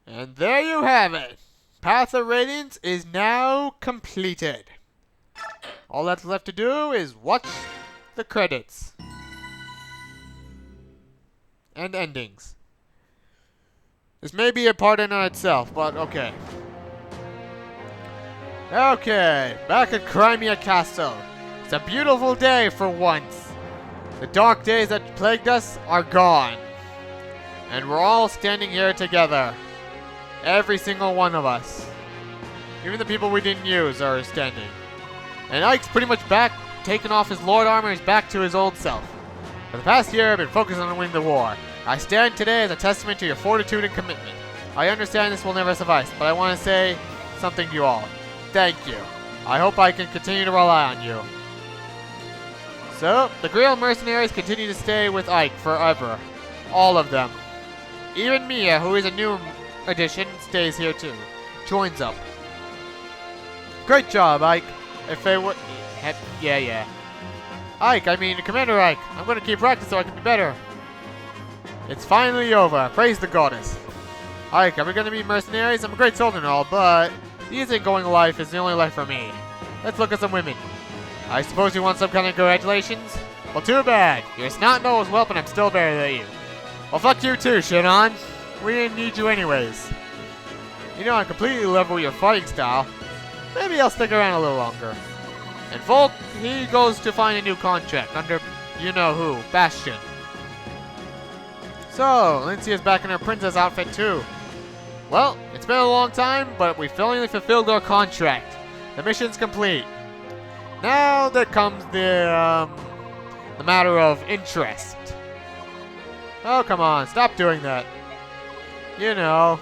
And there you have it. Path of Radiance is now completed. All that's left to do is watch the credits. And endings. This may be a part in itself, but okay. Okay, back at Crimea Castle. It's a beautiful day for once. The dark days that plagued us are gone. And we're all standing here together. Every single one of us. Even the people we didn't use are standing. And Ike's pretty much back, taking off his Lord armor, he's back to his old self. For the past year, I've been focused on winning the war. I stand today as a testament to your fortitude and commitment. I understand this will never suffice, but I want to say something to you all. Thank you. I hope I can continue to rely on you. So, the Grail mercenaries continue to stay with Ike forever. All of them. Even Mia, who is a new addition, stays here too. Joins up. Great job, Ike. If they were... Yeah. Ike, I mean Commander Ike. I'm going to keep practicing so I can be better. It's finally over. Praise the goddess. Ike, are we going to be mercenaries? I'm a great soldier and all, but the easygoing life is the only life for me. Let's look at some women. I suppose you want some kind of congratulations? Well, too bad. You're snot-nosed whelp and I'm still better than you. Well, fuck you too, Shinon. We didn't need you anyways. You know, I completely love your fighting style. Maybe I'll stick around a little longer. And Volk, he goes to find a new contract under you-know-who, Bastion. So, Lindsay is back in her princess outfit too. Well, it's been a long time, but we finally fulfilled our contract. The mission's complete. Now there comes the matter of interest. Oh, come on, stop doing that. You know,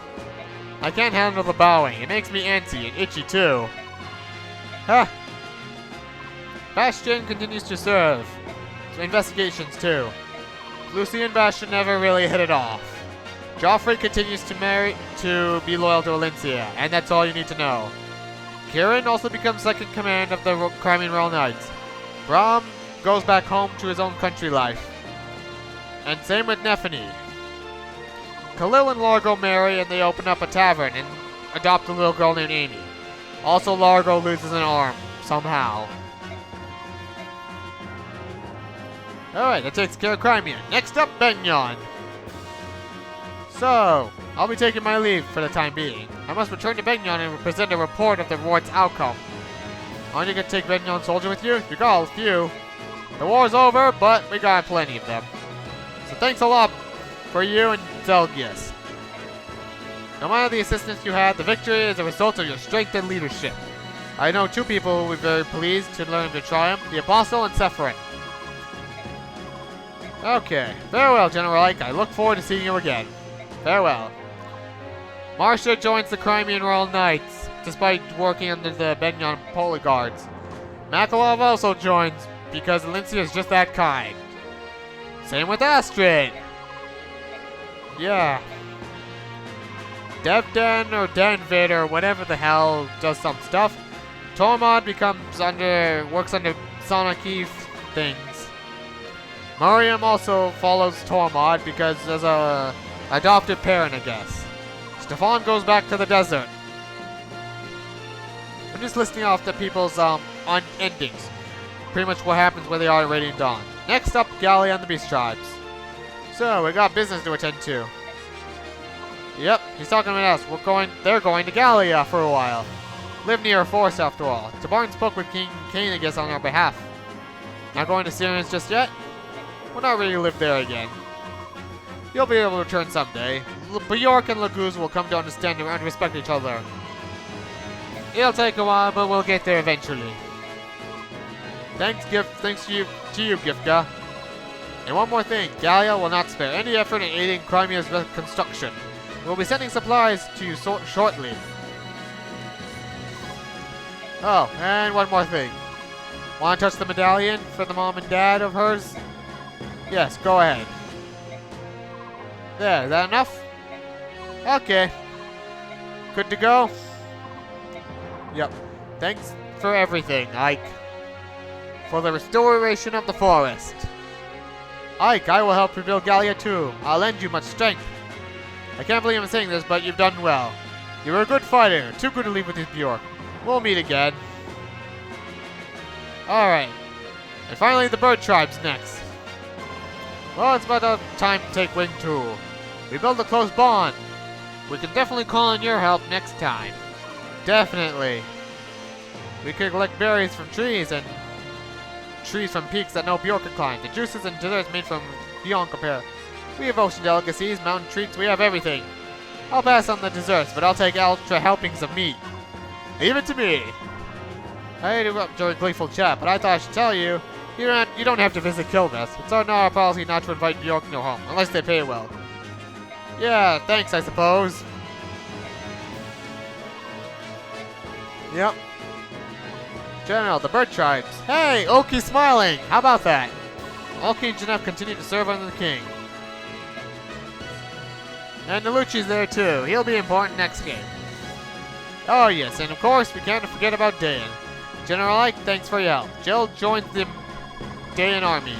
I can't handle the bowing. It makes me antsy and itchy too. Huh. Bastion continues to serve. Investigations too. Lucy and Bastion never really hit it off. Joffrey continues to be loyal to Valencia, and that's all you need to know. Kieran also becomes second command of the Crimean Royal Knights. Brom goes back home to his own country life. And same with Nephany. Khalil and Largo marry and they open up a tavern and adopt a little girl named Amy. Also, Largo loses an arm, somehow. Alright, that takes care of Crimea. Next up, Benyon. So, I'll be taking my leave for the time being. I must return to Benyon and present a report of the war's outcome. Aren't you going to take Benyon's soldier with you? You got a few. The war's over, but we got plenty of them. So thanks a lot for you and Zelgius. No matter the assistance you had, the victory is a result of your strength and leadership. I know two people who will be very pleased to learn of your triumph, the Apostle and Sephirin. Okay, farewell, General Ike. I look forward to seeing you again. Farewell. Marcia joins the Crimean Royal Knights, despite working under the Benyon Polyguards. Makalov also joins, because Lindsay is just that kind. Same with Astrid. Yeah. Devden or Denvid or whatever the hell does some stuff. Tormod works under Sonaki things. Mariam also follows Tormod because there's a adopted parent, I guess. Stefan goes back to the desert. I'm just listing off the people's endings. Pretty much what happens where they are at Radiant Dawn. Next up, Gallia and the Beast Tribes. So, we got business to attend to. Yep, he's talking about us. They're going to Gallia for a while. Live near a forest after all. Tabarn spoke with King Cain, I guess, on our behalf. Not going to Syrians just yet? We'll not really live there again. You'll be able to return someday. Bjork and Laguz will come to understand and respect each other. It'll take a while, but we'll get there eventually. Thanks to you, Gifka. And one more thing, Gallia will not spare any effort in aiding Crimea's reconstruction. We'll be sending supplies to you shortly. Oh, and one more thing. Want to touch the medallion for the mom and dad of hers? Yes, go ahead. There, is that enough? Okay. Good to go? Yep. Thanks for everything, Ike. For the restoration of the forest. Ike, I will help rebuild Gallia too. I'll lend you much strength. I can't believe I'm saying this, but you've done well. You were a good fighter, too good to leave with these Bjork. We'll meet again. Alright. And finally, the bird tribe's next. Well, it's about time to take wing too. We built a close bond. We can definitely call on your help next time. Definitely. We could collect berries from trees and trees from peaks that no Bjork can climb. The juices and desserts made from beyond compare. We have ocean delicacies, mountain treats, we have everything. I'll pass on the desserts, but I'll take extra helpings of meat. Leave it to me. I enjoy gleeful chat, but I thought I should tell you, you don't have to visit Kilness. It's not our policy not to invite Bjork no home, unless they pay well. Yeah, thanks, I suppose. Yep. General, the bird tribes. Hey, Oki's smiling. How about that? Oki and Janef continue to serve under the king. And Naluchi's there too. He'll be important next game. Oh yes, and of course we can't forget about Dayan. General Ike, thanks for your help. Jill joins the Dayan army.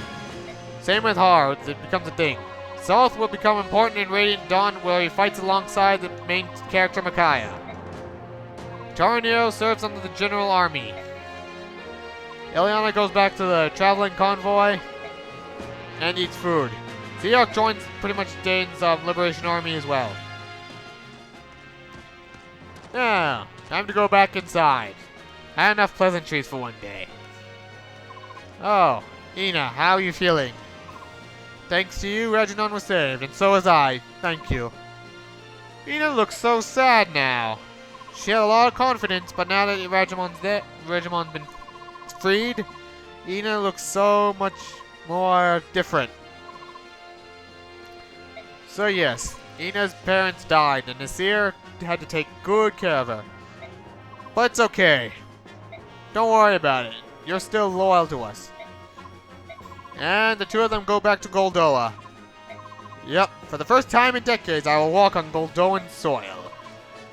Same with Har, it becomes a thing. South will become important in Radiant Dawn, where he fights alongside the main character Micaiah. Taranio serves under the General Army. Eliana goes back to the traveling convoy and eats food. Theok joins pretty much Dane's Liberation Army as well. Now, time to go back inside. Had enough pleasantries for one day. Oh, Ina, how are you feeling? Thanks to you, Reginon was saved, and so was I. Thank you. Ina looks so sad now. She had a lot of confidence, but now that Regimon's been freed, Ina looks so much more different. So yes, Ina's parents died, and Nasir had to take good care of her. But it's okay. Don't worry about it. You're still loyal to us. And the two of them go back to Goldoa. Yep, for the first time in decades, I will walk on Goldoan soil.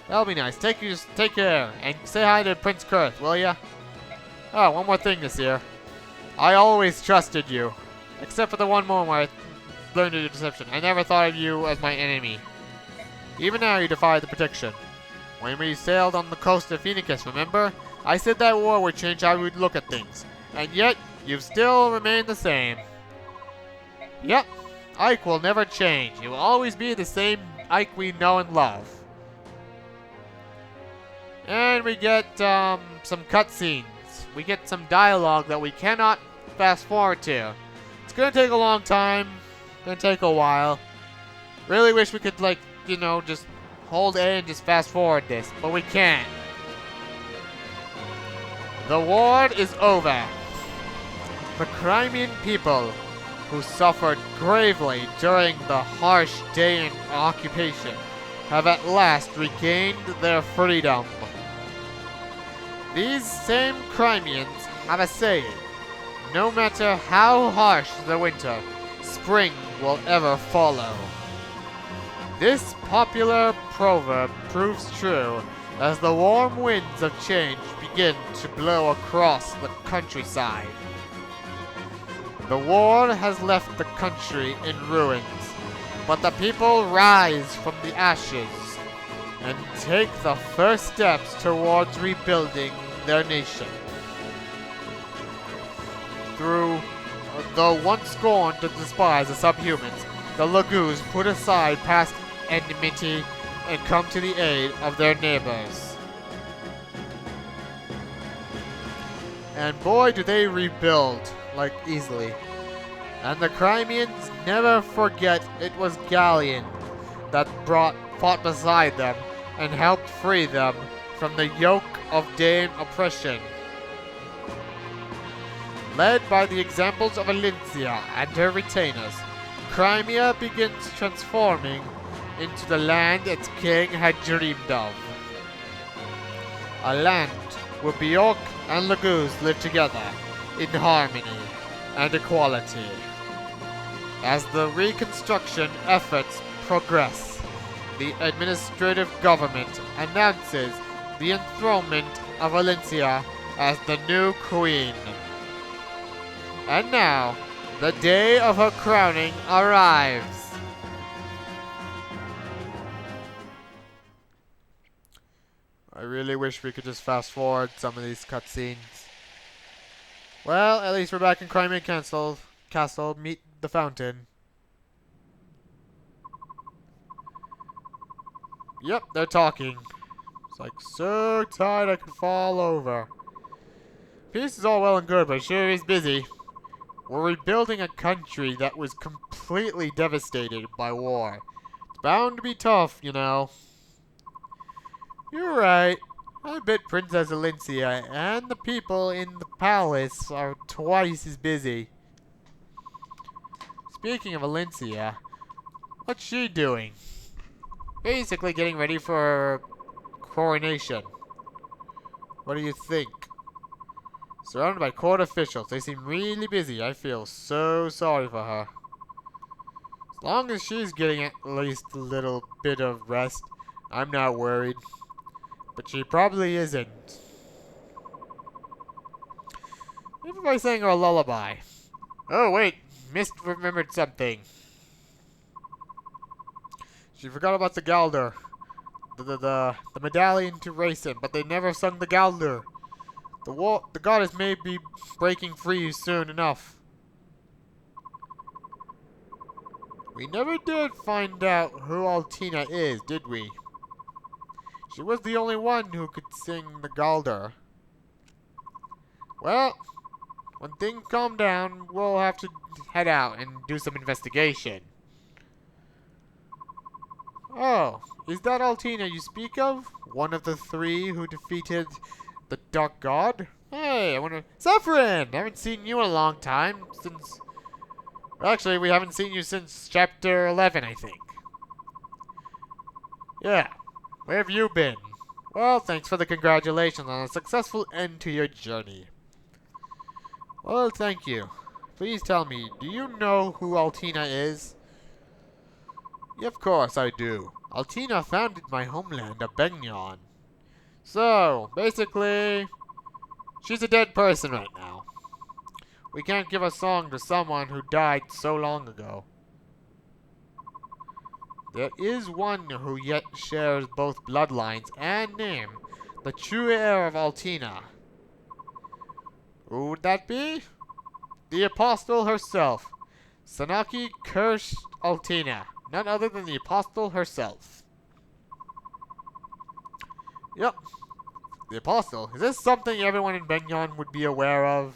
That'll be nice. Take care, and say hi to Prince Kurth, will ya? Oh, one more thing this year. I always trusted you. Except for the one moment where I learned your deception. I never thought of you as my enemy. Even now you defy the protection. When we sailed on the coast of Phoenix, remember? I said that war would change how we would look at things. And yet, you've still remained the same. Yep, Ike will never change. He will always be the same Ike we know and love. And we get some cutscenes. We get some dialogue that we cannot fast forward to. It's gonna take a long time. Gonna take a while. Really wish we could, like, you know, just hold A and just fast forward this, but we can't. The war is over. The Crimean people, who suffered gravely during the harsh Dayan occupation, have at last regained their freedom. These same Crimeans have a saying: no matter how harsh the winter, spring will ever follow. This popular proverb proves true as the warm winds of change begin to blow across the countryside. The war has left the country in ruins, but the people rise from the ashes and take the first steps towards rebuilding their nation. Though once scorned to despise the subhumans, the Lagoos put aside past enmity and come to the aid of their neighbors. And boy, do they rebuild, like, easily. And the Crimeans never forget it was Galleon that fought beside them and helped free them from the yoke of Dayan oppression. Led by the examples of Alencia and her retainers, Crimea begins transforming into the land its king had dreamed of. A land where Bjork and Lagoos live together in harmony and equality. As the reconstruction efforts progress, the administrative government announces the enthronement of Alencia as the new queen. And now, the day of her crowning arrives. I really wish we could just fast forward some of these cutscenes. Well, at least we're back in Crimea Castle. Meet the fountain. Yep, they're talking. It's like, so tired I could fall over. Peace is all well and good, but it sure is busy. We're rebuilding a country that was completely devastated by war. It's bound to be tough, you know. You're right. I bet Princess Alicia and the people in the palace are twice as busy. Speaking of Alicia, what's she doing? Basically getting ready for Coronation. What do you think? Surrounded by court officials. They seem really busy. I feel so sorry for her. As long as she's getting at least a little bit of rest, I'm not worried. But she probably isn't. Maybe by saying her a lullaby. Oh wait, Mist remembered something. She forgot about the Galder. The medallion to race in, but they never sung the Galder. The goddess may be breaking free soon enough. We never did find out who Altina is, did we? She was the only one who could sing the Galder. Well, when things calm down, we'll have to head out and do some investigation. Oh, is that Altina you speak of? One of the three who defeated the Dark God? Hey, I wonder... Zephyrin! I haven't seen you in a long time, since... Well, actually, we haven't seen you since chapter 11, I think. Yeah, where have you been? Well, thanks for the congratulations on a successful end to your journey. Well, thank you. Please tell me, do you know who Altina is? Yeah, of course I do. Altina founded my homeland of Benyon. So, basically, she's a dead person right now. We can't give a song to someone who died so long ago. There is one who yet shares both bloodlines and name, the true heir of Altina. Who would that be? The Apostle herself. Sanaki cursed Altina. None other than the Apostle herself. Yep. The Apostle. Is this something everyone in Benyon would be aware of?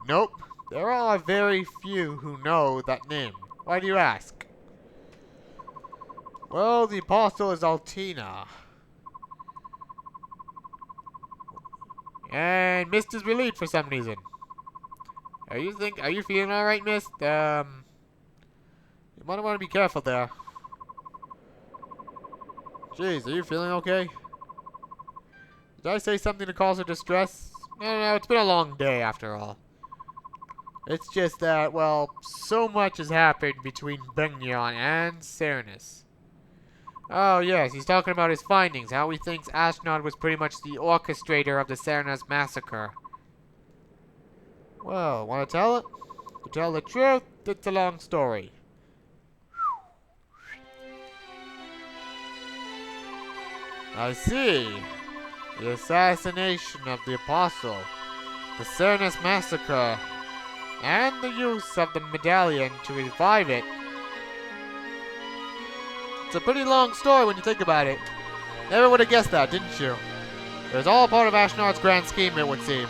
Nope. There are very few who know that name. Why do you ask? Well, the Apostle is Altina. And Mist is relieved for some reason. Are you feeling alright, Mist? You might want to be careful there. Jeez, are you feeling okay? Did I say something to cause her distress? No, it's been a long day after all. It's just that, well, so much has happened between Benyon and Cernus. Oh yes, he's talking about his findings, how he thinks Ashnod was pretty much the orchestrator of the Cernus massacre. Well, want to tell it? To tell the truth, it's a long story. I see. The assassination of the Apostle, the Cernus massacre, and the use of the medallion to revive it. It's a pretty long story when you think about it. Never would have guessed that, didn't you? It was all part of Ashnod's grand scheme, it would seem.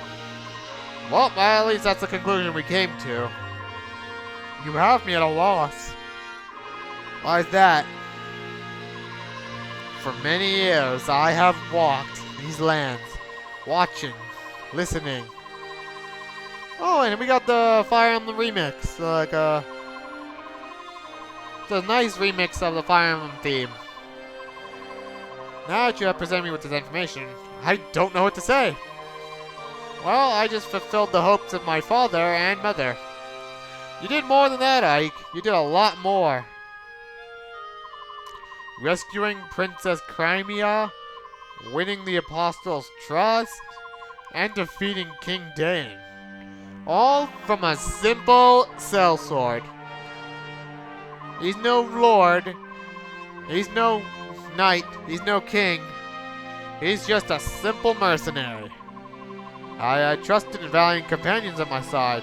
Well, at least that's the conclusion we came to. You have me at a loss. Why is that? For many years, I have walked these lands, watching, listening. Oh, and we got the Fire Emblem remix, it's a nice remix of the Fire Emblem theme. Now that you have presented me with this information, I don't know what to say. Well, I just fulfilled the hopes of my father and mother. You did more than that, Ike. You did a lot more. Rescuing Princess Crimea, winning the Apostle's trust, and defeating King Dane. All from a simple sellsword. He's no lord. He's no knight. He's no king. He's just a simple mercenary. I had trusted and valiant companions at my side.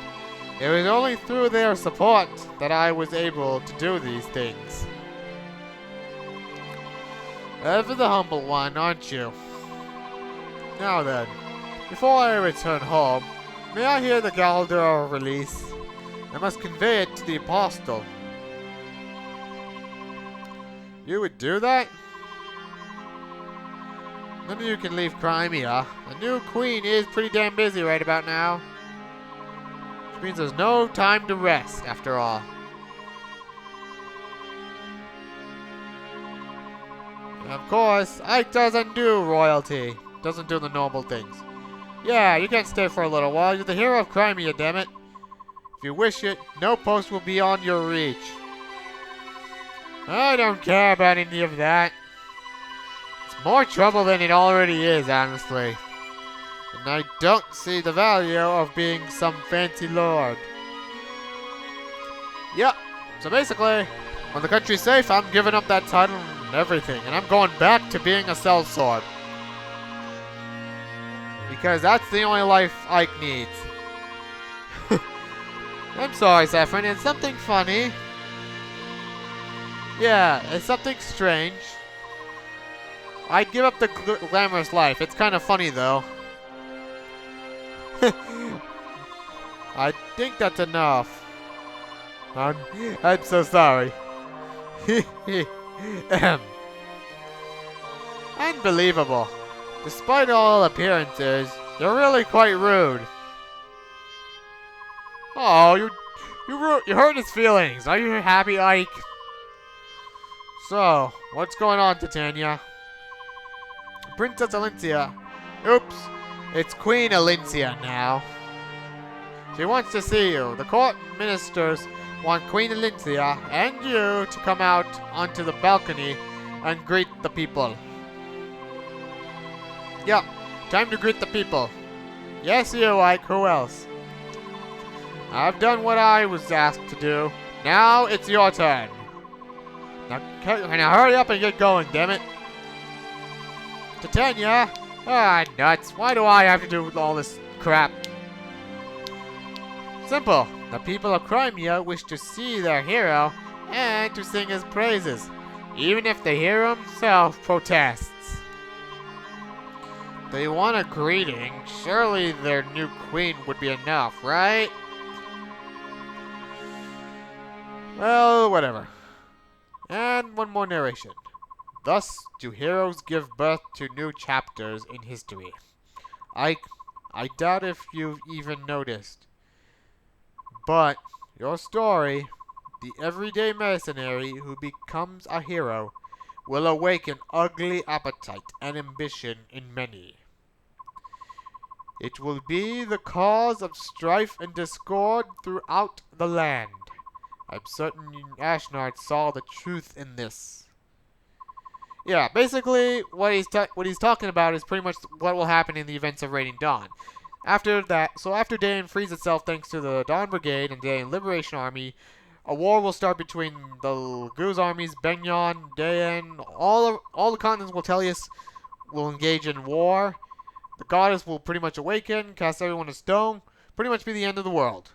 It was only through their support that I was able to do these things. Ever the humble one, aren't you? Now then, before I return home, may I hear the Galdor release? I must convey it to the Apostle. You would do that? None of you can leave Crimea. The new queen is pretty damn busy right about now. Which means there's no time to rest, after all. And of course, Ike doesn't do royalty. Doesn't do the noble things. Yeah, you can stay for a little while. You're the hero of Crimea, dammit. If you wish it, no post will be on your reach. I don't care about any of that. It's more trouble than it already is, honestly. And I don't see the value of being some fancy lord. Yep. So basically, when the country's safe, I'm giving up that title and everything. And I'm going back to being a sellsword. Because that's the only life Ike needs. I'm sorry, Saffron. It's something funny. Yeah, it's something strange. I'd give up the glamorous life. It's kind of funny, though. I think that's enough. I'm so sorry. Unbelievable. Despite all appearances, you're really quite rude. Oh, you hurt his feelings. Are you happy, Ike? So, what's going on, Titania? Princess Alincia. Oops, it's Queen Alincia now. She wants to see you. The court ministers want Queen Alincia and you to come out onto the balcony and greet the people. Yeah, time to greet the people. Yes, you, Ike. Who else? I've done what I was asked to do. Now it's your turn. Now hurry up and get going, damn it. Titania? Ah, nuts. Why do I have to do all this crap? Simple. The people of Crimea wish to see their hero and to sing his praises, even if the hero himself protests. They want a greeting. Surely their new queen would be enough, right? Well, whatever. And one more narration. Thus do heroes give birth to new chapters in history. I doubt if you've even noticed. But your story, the everyday mercenary who becomes a hero, will awaken ugly appetite and ambition in many. It will be the cause of strife and discord throughout the land. I'm certain Ashnard saw the truth in this. Yeah, basically, what he's talking about is pretty much what will happen in the events of Radiant Dawn. After Dayan frees itself thanks to the Dawn Brigade and Dayan Liberation Army, a war will start between the Goose armies, Benyon, Dayan, all the continents will Tellius will engage in war. The goddess will pretty much awaken, cast everyone to stone, pretty much be the end of the world.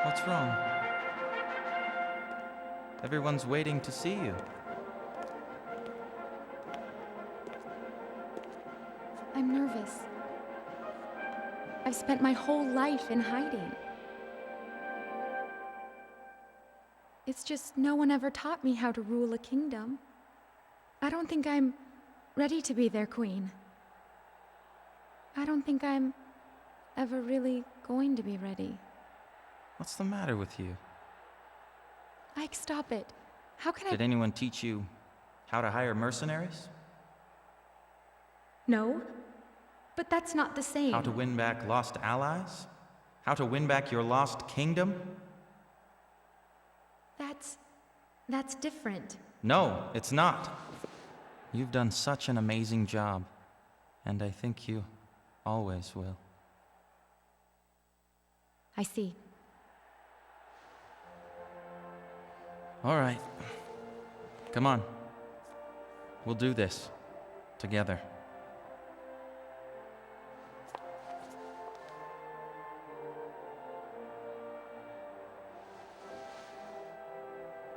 What's wrong? Everyone's waiting to see you. I'm nervous. I've spent my whole life in hiding. It's just no one ever taught me how to rule a kingdom. I don't think I'm ready to be their queen. I don't think I'm ever really going to be ready. What's the matter with you? Ike, stop it. How can Did anyone teach you how to hire mercenaries? No, but that's not the same. How to win back lost allies? How to win back your lost kingdom? That's different. No, it's not. You've done such an amazing job, and I think you always will. I see. All right. Come on. We'll do this. Together.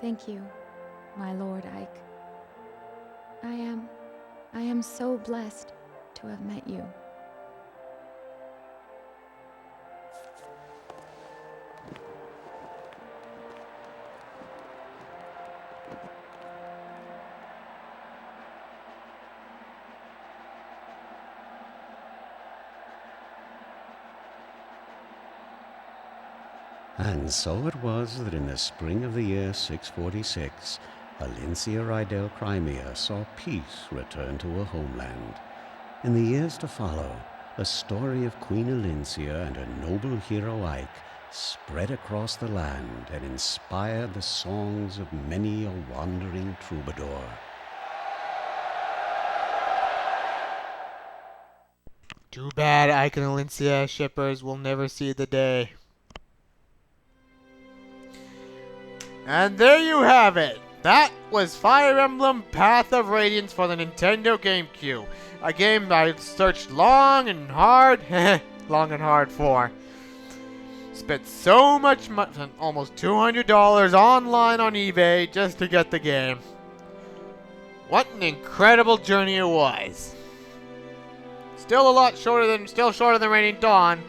Thank you, my Lord Ike. I am so blessed to have met you. And so it was that in the spring of the year 646, Valencia Rydell Crimea saw peace return to her homeland. In the years to follow, the story of Queen Valencia and her noble hero Ike spread across the land and inspired the songs of many a wandering troubadour. Too bad Ike and Valencia shippers will never see the day. And there you have it. That was Fire Emblem Path of Radiance for the Nintendo GameCube. A game I searched long and hard for. Spent so much money, almost $200 online on eBay just to get the game. What an incredible journey it was. Still shorter than Radiant Dawn.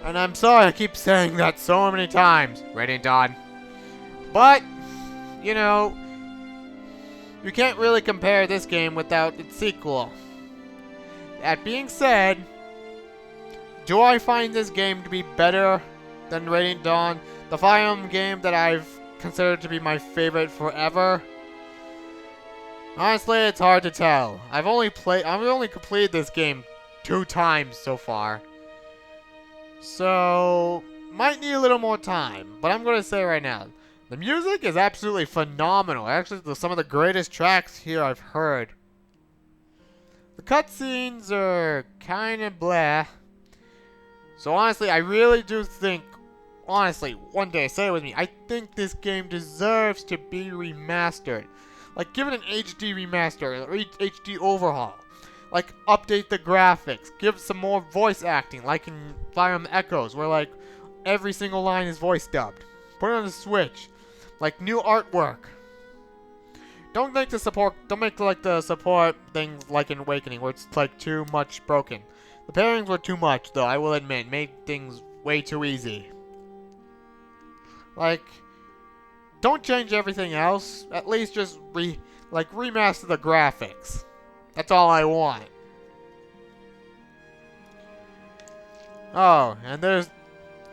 And I'm sorry I keep saying that so many times. Radiant Dawn. But, you know, you can't really compare this game without its sequel. That being said, do I find this game to be better than Radiant Dawn, the Fire Emblem game that I've considered to be my favorite forever? Honestly, it's hard to tell. I've only completed this game 2 times so far. So, might need a little more time, but I'm going to say right now, the music is absolutely phenomenal. Actually, some of the greatest tracks here I've heard. The cutscenes are kind of blah. So honestly, I really do think, one day, say it with me, I think this game deserves to be remastered. Like, give it an HD remaster, or HD overhaul. Like, update the graphics, give some more voice acting, like in Fire Emblem Echoes, where like, every single line is voice dubbed. Put it on the Switch. Like new artwork. Don't make the support things like in Awakening where it's like too much broken. The pairings were too much though, I will admit, made things way too easy. Like, don't change everything else. At least just remaster the graphics. That's all I want. Oh, and there's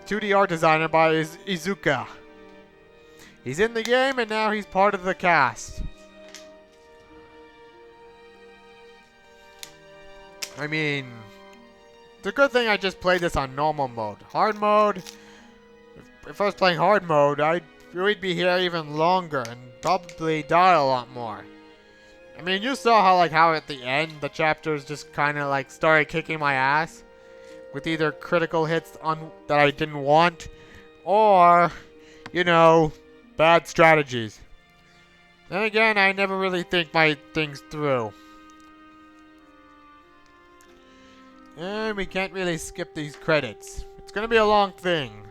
2D art designer by Izuka. He's in the game and now he's part of the cast. I mean, it's a good thing I just played this on normal mode. Hard mode, if I was playing hard mode, we'd be here even longer and probably die a lot more. I mean, you saw how at the end the chapters just kind of like started kicking my ass with either critical hits that I didn't want or, you know, bad strategies. Then again, I never really think my things through. And we can't really skip these credits. It's gonna be a long thing.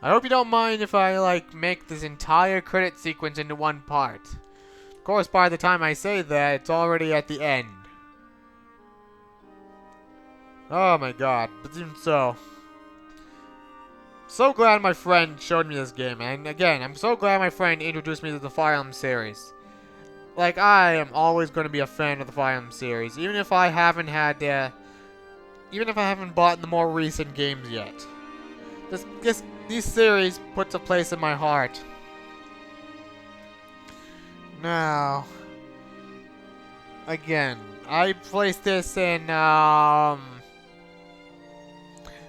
I hope you don't mind if I make this entire credit sequence into one part. Of course, by the time I say that, it's already at the end. Oh my god, but even so. So glad my friend showed me this game, and again, I'm so glad my friend introduced me to the Fire Emblem series. Like, I am always going to be a fan of the Fire Emblem series, even if I haven't bought the more recent games yet. These series puts a place in my heart. Now, again, I placed this in,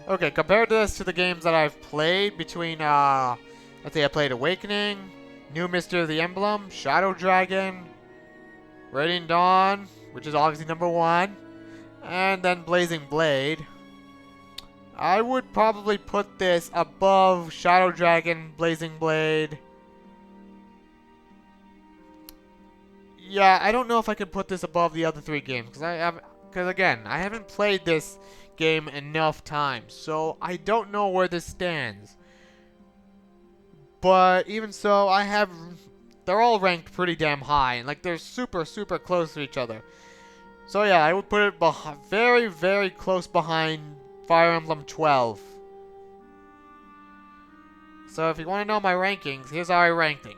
okay, compared this to the games that I've played between, let's say I played Awakening, New Mystery of the Emblem, Shadow Dragon, Radiant Dawn, which is obviously #1, and then Blazing Blade. I would probably put this above Shadow Dragon, Blazing Blade. Yeah, I don't know if I can put this above the other 3 games, because again, I haven't played this game enough times, so I don't know where this stands. But even so, they're all ranked pretty damn high, and like they're super, super close to each other. So yeah, I would put it very, very close behind Fire Emblem 12. So if you want to know my rankings, here's our rankings.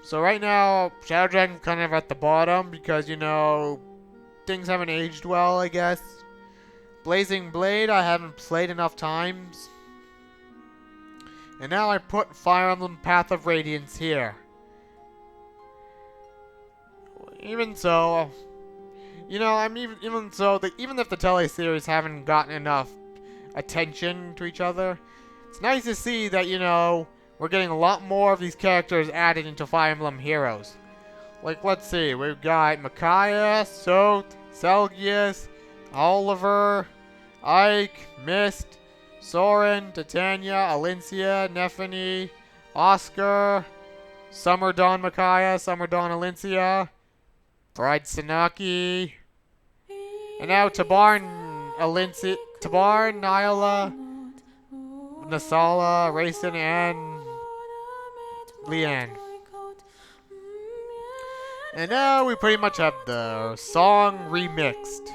So right now, Shadow Dragon's kind of at the bottom because, you know, things haven't aged well, I guess. Blazing Blade, I haven't played enough times. And now I put Fire Emblem Path of Radiance here. Even so, you know, even if the tele-series haven't gotten enough attention to each other, it's nice to see that, you know, we're getting a lot more of these characters added into Fire Emblem Heroes. Like, let's see, we've got Micaiah, Sot, Selgius, Oliver, Ike, Mist, Soren, Titania, Alincia, Nephany, Oscar, Summer Dawn Micaiah, Summer Dawn Alincia, Bride Sanaki, and now Tabar, Nyla, Nasala, Raisin, and Leanne. And now we pretty much have the song remixed.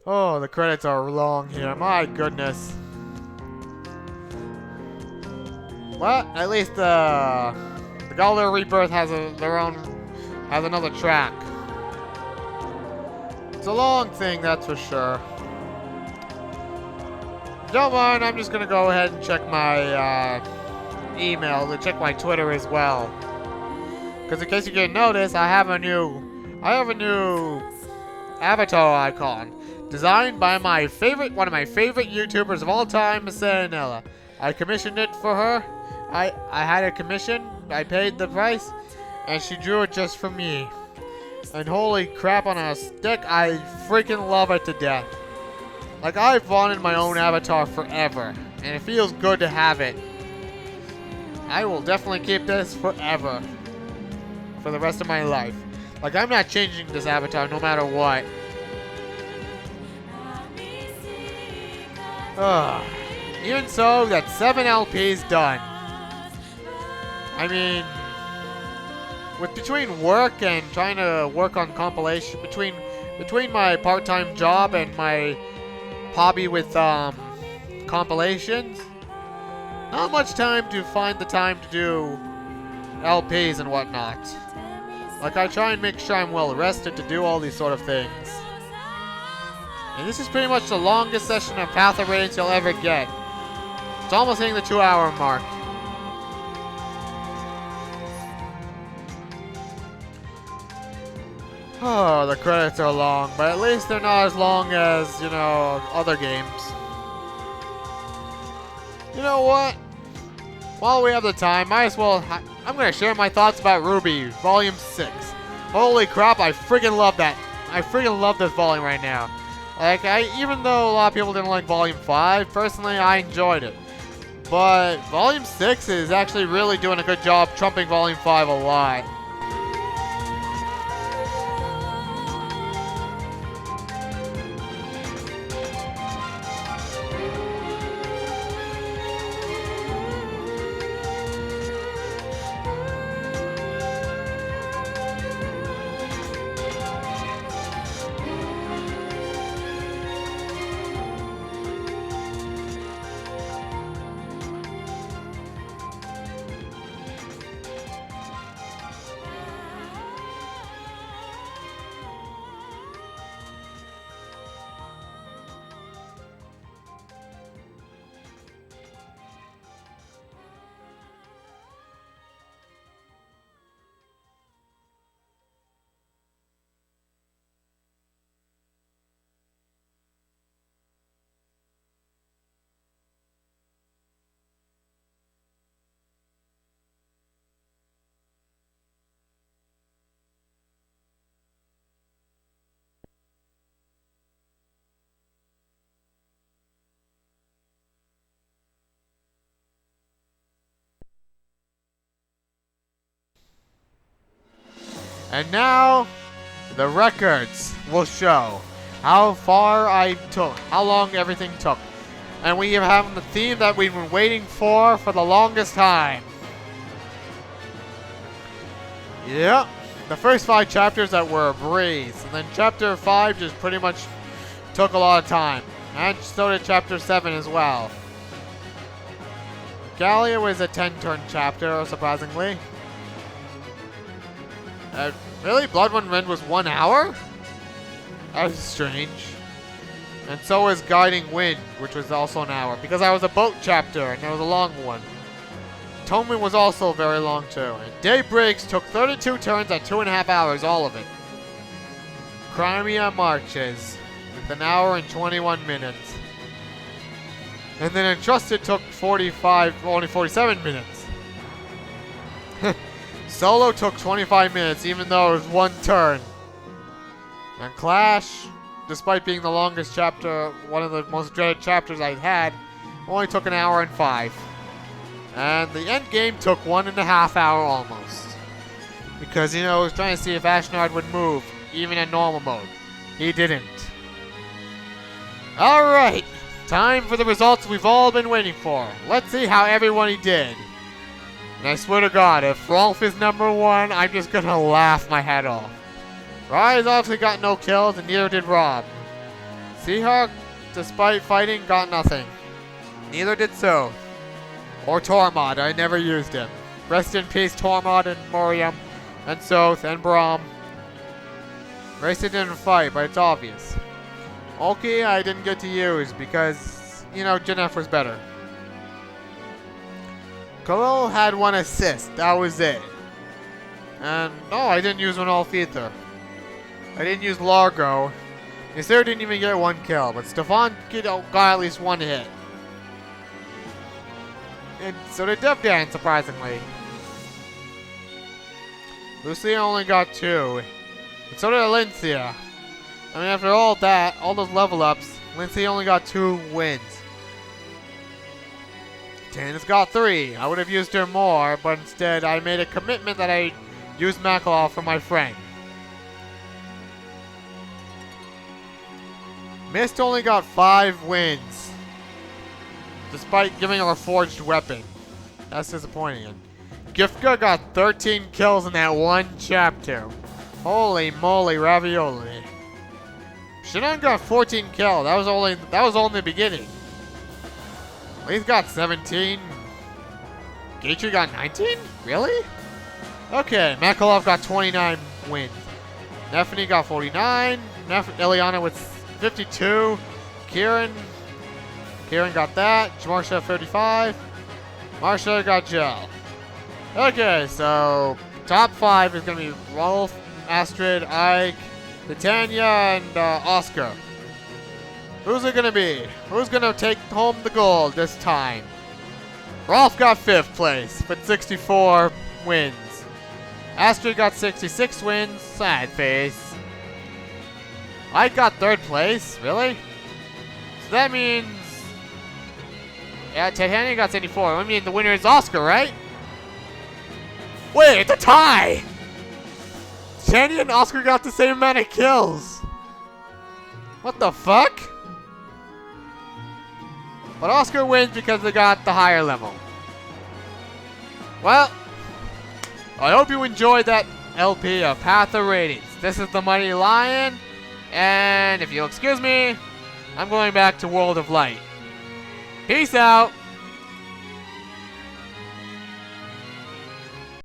Oh, the credits are long here. My goodness. Well, at least the Galar Rebirth has another track. It's a long thing, that's for sure. If you don't mind, I'm just gonna go ahead and check my email, to check my Twitter as well. Because in case you didn't notice, I have a new avatar icon designed by one of my favorite YouTubers of all time, Miss Saranella. I commissioned it for her. I had a commission. I paid the price, and she drew it just for me. And holy crap on a stick, I freaking love it to death. Like, I've wanted my own avatar forever, and it feels good to have it. I will definitely keep this forever. For the rest of my life. Like, I'm not changing this avatar no matter what. Even so, that's 7 LPs done. I mean, between work and trying to work on compilation, between my part-time job and my hobby with compilations, not much time to find the time to do LPs and whatnot. Like, I try and make sure I'm well rested to do all these sort of things. And this is pretty much the longest session of Path of Radiance you'll ever get. It's almost hitting the 2-hour mark. Oh, the credits are long, but at least they're not as long as, you know, other games. You know what? While we have the time, might as well... I'm going to share my thoughts about Ruby, Volume 6. Holy crap, I freaking love that. I freaking love this volume right now. Like, even though a lot of people didn't like Volume 5, personally, I enjoyed it. But Volume 6 is actually really doing a good job trumping Volume 5 a lot. And now, the records will show how far I took, how long everything took. And we have the theme that we've been waiting for the longest time. Yep, the first 5 chapters that were a breeze. And then chapter 5 just pretty much took a lot of time. And so did chapter 7 as well. Gallia was a 10-turn chapter, surprisingly. Really? Blood Wind was 1 hour? That was strange. And so was Guiding Wind, which was also an hour. Because I was a boat chapter, and it was a long one. Atonement was also very long, too. And Daybreaks took 32 turns at 2.5 hours, all of it. Crimea Marches, with 1 hour and 21 minutes. And then Entrusted took only 47 minutes. Solo took 25 minutes, even though it was 1 turn. And Clash, despite being the longest chapter, one of the most dreaded chapters I had, only took 1 hour and 5. And the end game took 1.5 hours almost. Because, you know, I was trying to see if Ashnard would move, even in normal mode. He didn't. Alright, time for the results we've all been waiting for. Let's see how everybody did. And I swear to God, if Rolf is number 1, I'm just gonna laugh my head off. Rise obviously got no kills, and neither did Rob. Seahawk, despite fighting, got nothing. Neither did Soph. Or Tormod, I never used him. Rest in peace, Tormod and Moriam, and Soth, and Braum. Racing didn't fight, but it's obvious. Oki, I didn't get to use because, you know, Janef was better. Khalil had 1 assist, that was it. And, no, I didn't use one Ulf either. I didn't use Largo. Ysir didn't even get 1 kill, but Stefan got at least 1 hit. And so did Devdan, surprisingly. Lucia only got 2. And so did Alencia. I mean, after all that, all those level ups, Lindsay only got 2 wins. Tannis got 3. I would have used her more, but instead I made a commitment that I use Makalov for my friend. Mist only got 5 wins, despite giving her a forged weapon. That's disappointing. And Gifka got 13 kills in that 1 chapter. Holy moly, ravioli. Shinon got 14 kills. That was only the beginning. Lee's got 17. Gatry got 19? Really? Okay, Makalov got 29 wins. Nefany got 49. Ileana with 52. Kieran got that. Marsha 35. Marsha got Gel. Okay, so top 5 is going to be Rolf, Astrid, Ike, Titania, and Oscar. Who's it going to be? Who's going to take home the gold this time? Rolf got 5th place with 64 wins. Astrid got 66 wins. Sad face. Ike got 3rd place. Really? So that means... yeah, Titania got 74. I mean, the winner is Oscar, right? Wait, it's a tie! Titania and Oscar got the same amount of kills. What the fuck? But Oscar wins because they got the higher level. Well, I hope you enjoyed that LP of Path of Radiance. This is the Mighty Lion, and if you'll excuse me, I'm going back to World of Light. Peace out!